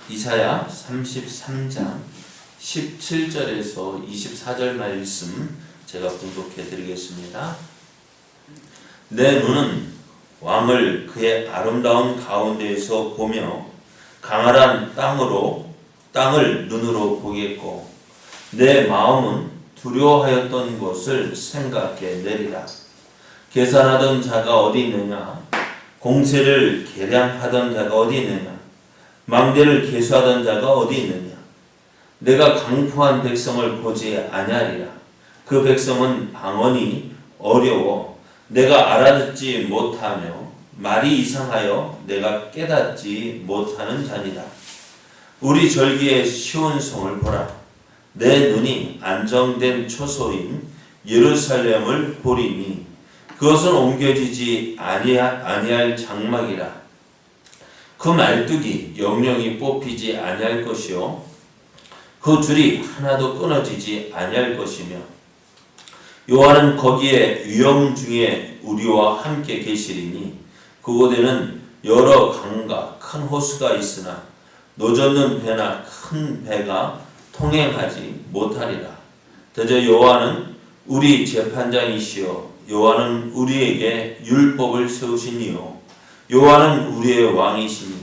이사야 33장 17절에서 24절 말씀 제가 봉독해 드리겠습니다. 내 눈은 왕을 그의 아름다운 가운데에서 보며 강활한 땅을 눈으로 보겠고 내 마음은 두려워하였던 것을 생각해 내리라. 계산하던 자가 어디 있느냐? 공세를 계량하던 자가 어디 있느냐? 망대를 계수하던 자가 어디 있느냐? 내가 강포한 백성을 보지 아니하리라. 그 백성은 방언이 어려워 내가 알아듣지 못하며 말이 이상하여 내가 깨닫지 못하는 자니라. 우리 절기의 시온 성을 보라. 내 눈이 안정된 초소인 예루살렘을 보리니 그것은 옮겨지지 아니할 장막이라. 그 말뚝이 영영이 뽑히지 아니할 것이요 그 줄이 하나도 끊어지지 아니할 것이며 여호와는 거기에 위험 중에 우리와 함께 계시리니 그곳에는 여러 강과 큰 호수가 있으나 노젓는 배나 큰 배가 통행하지 못하리라. 대저 여호와는 우리 재판장이시여 여호와는 우리에게 율법을 세우시니요 여호와는 우리의 왕이시니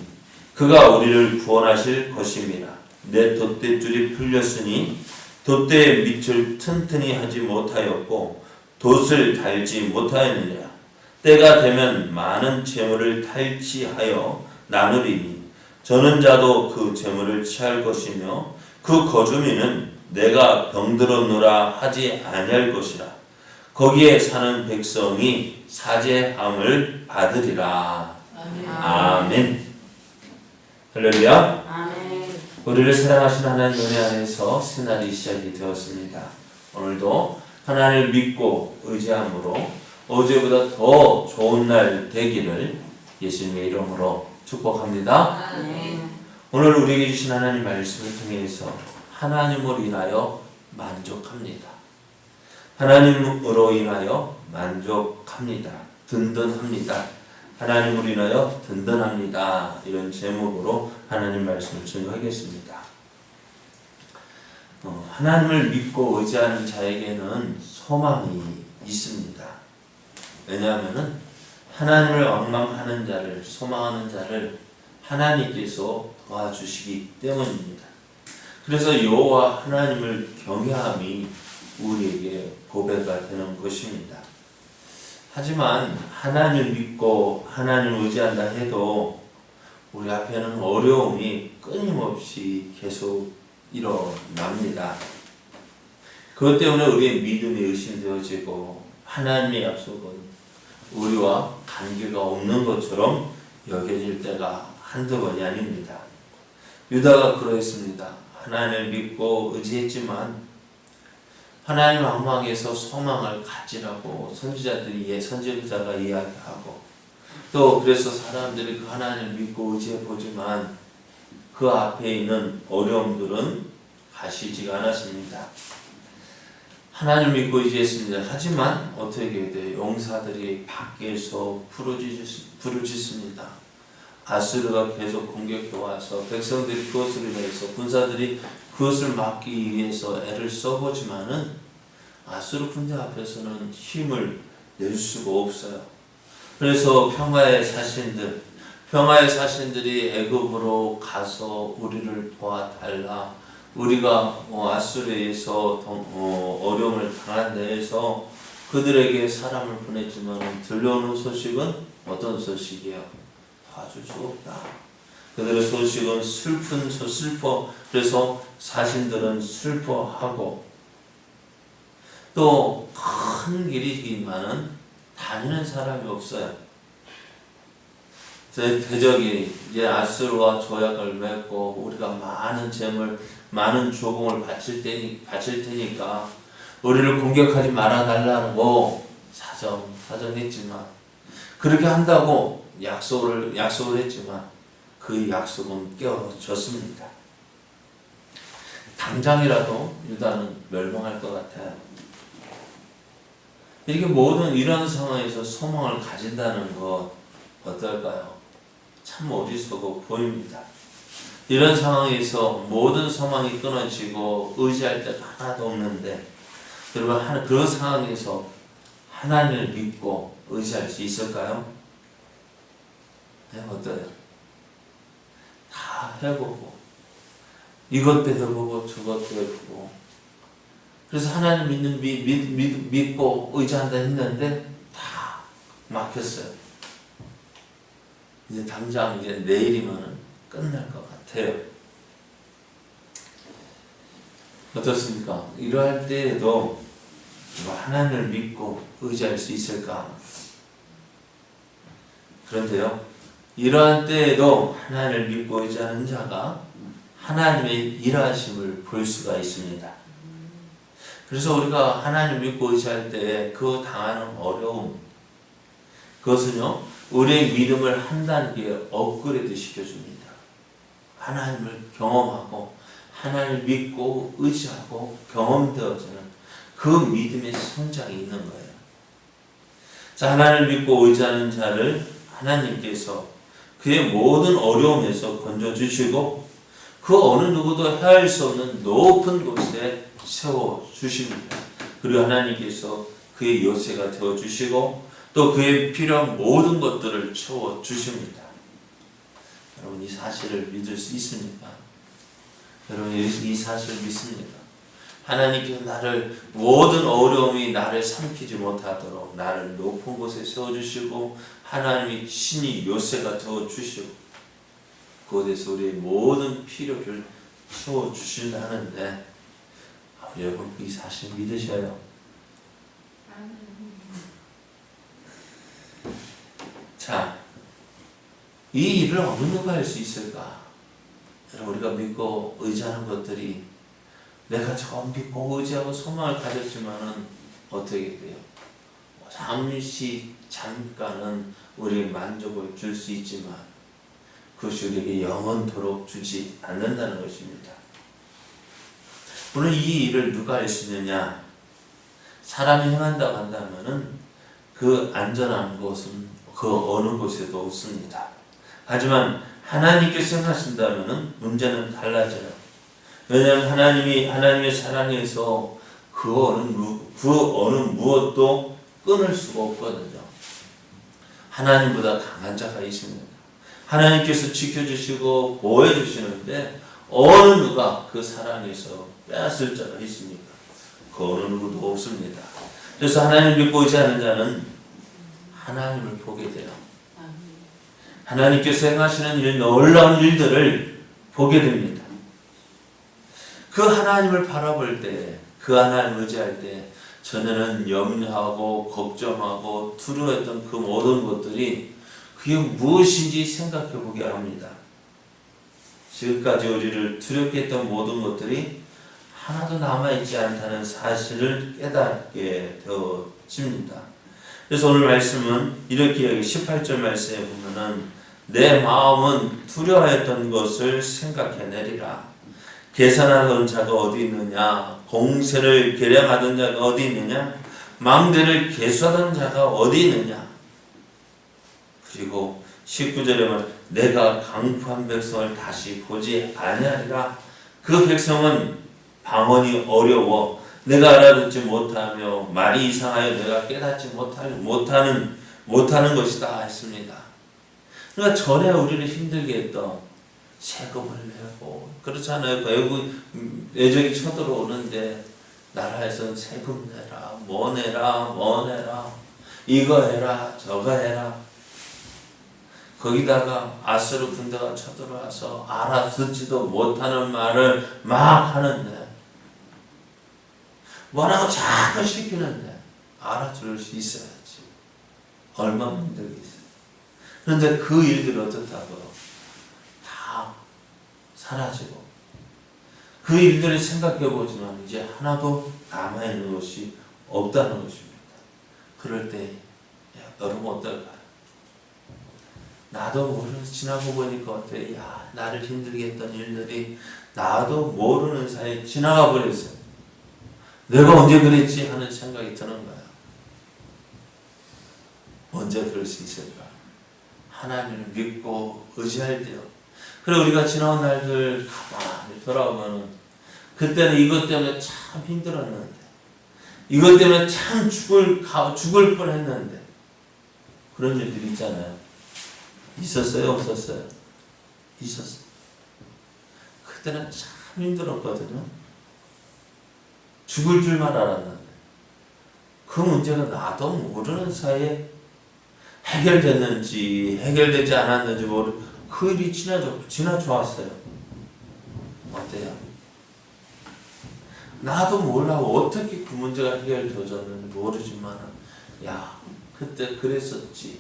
그가 우리를 구원하실 것임이라. 내 돛대줄이 풀렸으니 돛대의 밑을 튼튼히 하지 못하였고 돛을 달지 못하였느니라. 때가 되면 많은 재물을 탈취하여 나누리니 저는 자도 그 재물을 취할 것이며 그 거주민은 내가 병들었노라 하지 아니할 것이라. 거기에 사는 백성이 사제함을 받으리라. 아멘. 할렐루야. 아멘. 우리를 사랑하신 하나님 은혜 안에서 새날이 시작이 되었습니다. 오늘도 하나님을 믿고 의지함으로 어제보다 더 좋은 날 되기를 예수님의 이름으로 축복합니다. 아멘. 오늘 우리에게 주신 하나님 말씀을 통해서 하나님으로 인하여 만족합니다. 하나님으로 인하여 만족합니다. 든든합니다. 하나님으로 인하여 든든합니다. 이런 제목으로 하나님 말씀을 증거하겠습니다. 하나님을 믿고 의지하는 자에게는 소망이 있습니다. 왜냐하면 하나님을 원망하는 자를, 소망하는 자를 하나님께서 도와주시기 때문입니다. 그래서 여호와 하나님을 경외함이 우리에게 보배가 되는 것입니다. 하지만 하나님을 믿고 하나님을 의지한다 해도 우리 앞에는 어려움이 끊임없이 계속 일어납니다. 그것 때문에 우리의 믿음이 의심되어지고 하나님의 약속은 우리와 관계가 없는 것처럼 여겨질 때가 한두 번이 아닙니다. 유다가 그러했습니다. 하나님을 믿고 의지했지만 하나님 왕망에서 소망을 가지라고 선지자가 이야기하고 또 그래서 사람들이 그 하나님을 믿고 의지해 보지만 그 앞에 있는 어려움들은 가시지가 않았습니다. 하나님을 믿고 의지했습니다. 하지만 어떻게 돼요? 용사들이 밖에서 부르짖습니다. 아수르가 계속 공격해 와서 백성들이 그것으로 인해서 군사들이 그것을 막기 위해서 애를 써보지만은 아수르 군대 앞에서는 힘을 낼 수가 없어요. 그래서 평화의 사신들이 애굽으로 가서 우리를 도와달라. 우리가 아수르에서 어려움을 당한 데에서 그들에게 사람을 보냈지만 들려오는 소식은 어떤 소식이에요? 도와줄 수 없다. 그들의 소식은 슬퍼. 그래서 사신들은 슬퍼하고 또 큰 길이지만은 다니는 사람이 없어요. 대적이 이제 아수르와 조약을 맺고 우리가 많은 재물, 많은 조공을 바칠 테니까 우리를 공격하지 말아달라고 사정했지만 그렇게 한다고 약속을 했지만 그 약속은 깨어졌습니다. 당장이라도 유다는 멸망할 것 같아요. 이렇게 모든 이런 상황에서 소망을 가진다는 것 어떨까요? 참 어리석어 보입니다. 이런 상황에서 모든 소망이 끊어지고 의지할 데가 하나도 없는데 여러분 그런 상황에서 하나님을 믿고 의지할 수 있을까요? 네, 어때요? 다 해보고 이것도 해보고 저것도 해보고 그래서 하나님 믿고 의지한다 했는데 다 막혔어요. 이제 당장 이제 내일이면 끝날 것 같아요. 어떻습니까? 이러할 때에도 하나님을 믿고 의지할 수 있을까? 그런데요, 이러한 때에도 하나님을 믿고 의지하는 자가 하나님의 일하심을 볼 수가 있습니다. 그래서 우리가 하나님을 믿고 의지할 때 그 당하는 어려움, 그것은요, 우리의 믿음을 한 단계 업그레이드 시켜줍니다. 하나님을 경험하고, 하나님을 믿고 의지하고 경험되어지는 그 믿음의 성장이 있는 거예요. 자, 하나님을 믿고 의지하는 자를 하나님께서 그의 모든 어려움에서 건져주시고, 그 어느 누구도 헤아릴 수 없는 높은 곳에 세워주십니다. 그리고 하나님께서 그의 요새가 되어주시고, 또 그의 필요한 모든 것들을 채워주십니다. 여러분, 이 사실을 믿을 수 있습니까? 여러분, 이 사실을 믿습니까? 하나님께서 나를 모든 어려움이 나를 삼키지 못하도록 나를 높은 곳에 세워주시고, 하나님이 신이 요새가 되어주시고, 그곳에서 우리의 모든 필요를 채워주신다는데, 여러분, 이 사실 믿으셔요? 자, 이 일을 어느 누가 할 수 있을까? 여러분, 우리가 믿고 의지하는 것들이 내가 처음 믿고 의지하고 소망을 가졌지만은 어떻게 돼요? 잠시 잠깐은 우리에게 만족을 줄 수 있지만 그것이 우리에게 영원토록 주지 않는다는 것입니다. 물론 이 일을 누가 할 수 있느냐? 사람이 행한다고 한다면은 그 안전한 곳은 그 어느 곳에도 없습니다. 하지만 하나님께서 행하신다면은 문제는 달라져요. 왜냐하면 하나님의 사랑에서 그 어느 무엇도 끊을 수가 없거든요. 하나님보다 강한 자가 있습니다. 하나님께서 지켜주시고 보호해 주시는데 어느 누가 그 사랑에서 빼앗을 자가 있습니까? 그 어느 누구도 없습니다. 그래서 하나님 믿고 의지하는 자는 하나님을 보게 돼요. 하나님께서 행하시는 놀라운 일들을 보게 됩니다. 그 하나님을 바라볼 때, 그 하나님을 의지할 때 전에는 염려하고 걱정하고 두려워했던 그 모든 것들이 그게 무엇인지 생각해 보게 합니다. 지금까지 우리를 두렵게 했던 모든 것들이 하나도 남아있지 않다는 사실을 깨닫게 되어집니다. 그래서 오늘 말씀은 이렇게 18절 말씀에 보면은 내 마음은 두려워했던 것을 생각해내리라. 계산하던 자가 어디 있느냐? 공세를 계량하던 자가 어디 있느냐? 망대를 계수하던 자가 어디 있느냐? 그리고 19절에 말 내가 강포한 백성을 다시 보지 아니하리라. 그 백성은 방언이 어려워 내가 알아듣지 못하며 말이 이상하여 내가 깨닫지 못하는 것이다 했습니다. 그러니까 전에 우리를 힘들게 했던 세금을 내고 그렇잖아요. 외적이 쳐들어오는데 나라에서는 세금 내라, 뭐 내라, 이거 해라, 저거 해라. 거기다가 아수르 군대가 쳐들어와서 알아듣지도 못하는 말을 막 하는데 뭐라고 자꾸 시키는데 알아들을 수 있어야지. 얼마나 힘들겠어요. 그런데 그 일들이 어떻다고요? 다 사라지고 그 일들을 생각해보지만 이제 하나도 남아있는 것이 없다는 것입니다. 그럴 때 여러분 어떨까요? 나도 모르는 지나고 보니까 어때? 야, 나를 힘들게 했던 일들이 나도 모르는 사이에 지나가 버렸어요. 내가 언제 그랬지? 하는 생각이 드는 거야. 언제 그럴 수 있을까? 하나님을 믿고 의지할 때요. 그래 우리가 지나온 날들 가만히 돌아보면은 그때는 이것 때문에 참 힘들었는데 이것 때문에 참 죽을 뻔했는데 그런 일들이 있잖아요. 있었어요, 없었어요? 있었어요. 그때는 참 힘들었거든요. 죽을 줄만 알았는데 그 문제가 나도 모르는 사이에 해결됐는지 해결되지 않았는지 그 일이 지나쳐왔어요. 어때요? 나도 몰라 어떻게 그 문제가 해결되어졌는지 모르지만 야 그때 그랬었지,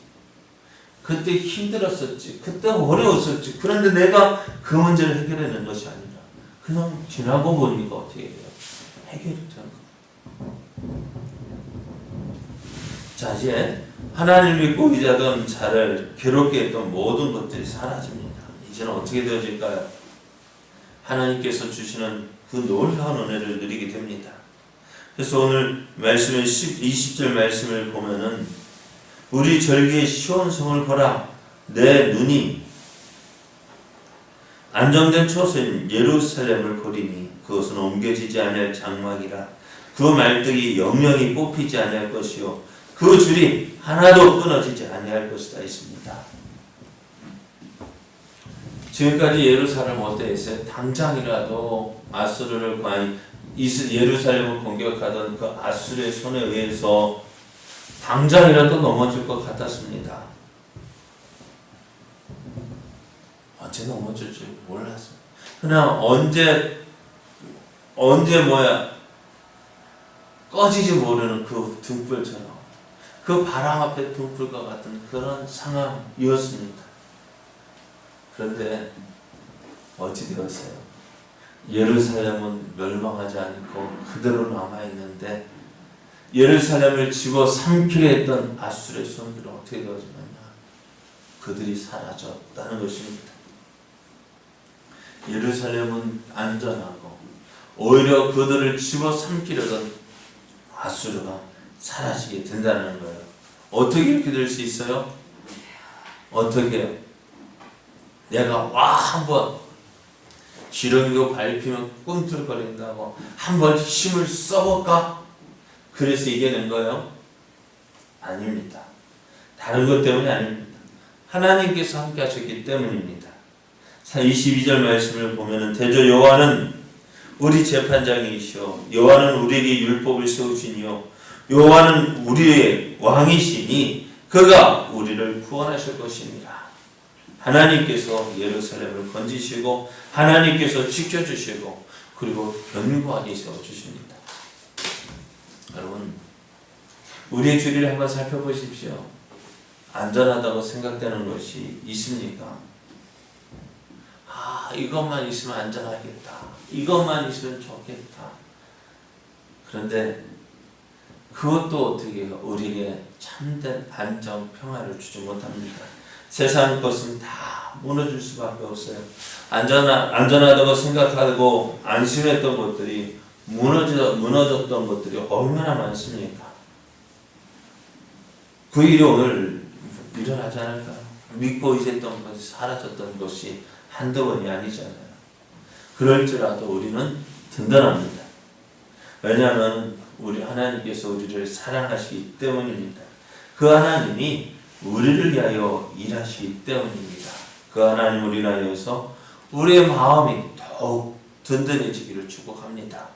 그때 힘들었었지, 그때 어려웠었지. 그런데 내가 그 문제를 해결해낸 것이 아니라 그냥 지나고 보니까 어떻게 해요? 해결이 되는 거예요. 자 이제 하나님 믿고 의지하던 자를 괴롭게 했던 모든 것들이 사라집니다. 이제는 어떻게 되어질까요? 하나님께서 주시는 그 놀라운 은혜를 누리게 됩니다. 그래서 오늘 말씀의 20절 말씀을 보면은 우리 절기의 시온성을 보라 내 눈이 안정된 처소인 예루살렘을 보리니 그것은 옮겨지지 아니할 장막이라 그 말뚝이 영영이 뽑히지 아니할 것이요 그 줄이 하나도 끊어지지 아니할 것이다 있습니다. 지금까지 예루살렘 어땠어요? 당장이라도 아수르를 예루살렘을 공격하던 그 아수르의 손에 의해서 당장이라도 넘어질 것 같았습니다. 언제 넘어질 줄 몰랐어요. 그냥 언제 꺼지지 모르는 그 등불처럼 그 바람 앞에 등불과 같은 그런 상황이었습니다. 그런데 어찌 되었어요? 예루살렘은 멸망하지 않고 그대로 남아있는데 예루살렘을 집어삼키려 했던 아수르의 손들은 어떻게 되어지느냐? 그들이 사라졌다는 것입니다. 예루살렘은 안전하고 오히려 그들을 집어삼키려던 아수르가 사라지게 된다는 거예요. 어떻게 이렇게 될 수 있어요? 어떻게요? 내가 한번 기름이고 밟히면 꿈틀거린다고 한번 힘을 써볼까? 그래서 이겨낸 거예요? 아닙니다. 다른 것 때문이 아닙니다. 하나님께서 함께 하셨기 때문입니다. 22절 말씀을 보면은 대저 여호와는 우리 재판장이시오 여호와는 우리에게 율법을 세우시니요 여호와는 우리의 왕이시니 그가 우리를 구원하실 것입니다. 하나님께서 예루살렘을 건지시고 하나님께서 지켜주시고 그리고 견고하게 세워주십니다. 여러분 우리의 주리를 한번 살펴보십시오. 안전하다고 생각되는 것이 있습니까? 이것만 있으면 안전하겠다. 이것만 있으면 좋겠다. 그런데 그것도 어떻게 해요? 우리에게 참된 안정, 평화를 주지 못합니다. 세상 것은 다 무너질 수밖에 없어요. 안전하다고 생각하고 안심했던 것들이 무너졌던 것들이 얼마나 많습니까? 그 일이 오늘 일어나지 않을까요? 믿고 의지했던 것이 사라졌던 것이 한두 번이 아니잖아요. 그럴지라도 우리는 든든합니다. 왜냐하면 우리 하나님께서 우리를 사랑하시기 때문입니다. 그 하나님이 우리를 위하여 일하시기 때문입니다. 그 하나님을 인하여서 우리의 마음이 더욱 든든해지기를 축복합니다.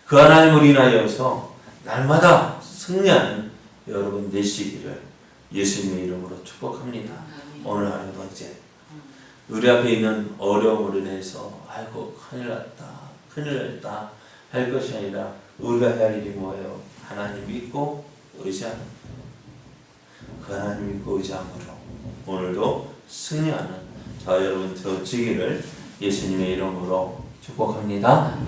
그 하나님을 인하여서 날마다 승리하는 여러분 되시기를 예수님의 이름으로 축복합니다. 오늘 하루도 이제 우리 앞에 있는 어려움으로 인해서 아이고 큰일 났다 할 것이 아니라 우리가 해야 할 일이 뭐예요? 하나님 믿고 의지하는 그 하나님 믿고 의지함으로 오늘도 승리하는 저 여러분 되어지기를 예수님의 이름으로 축복합니다.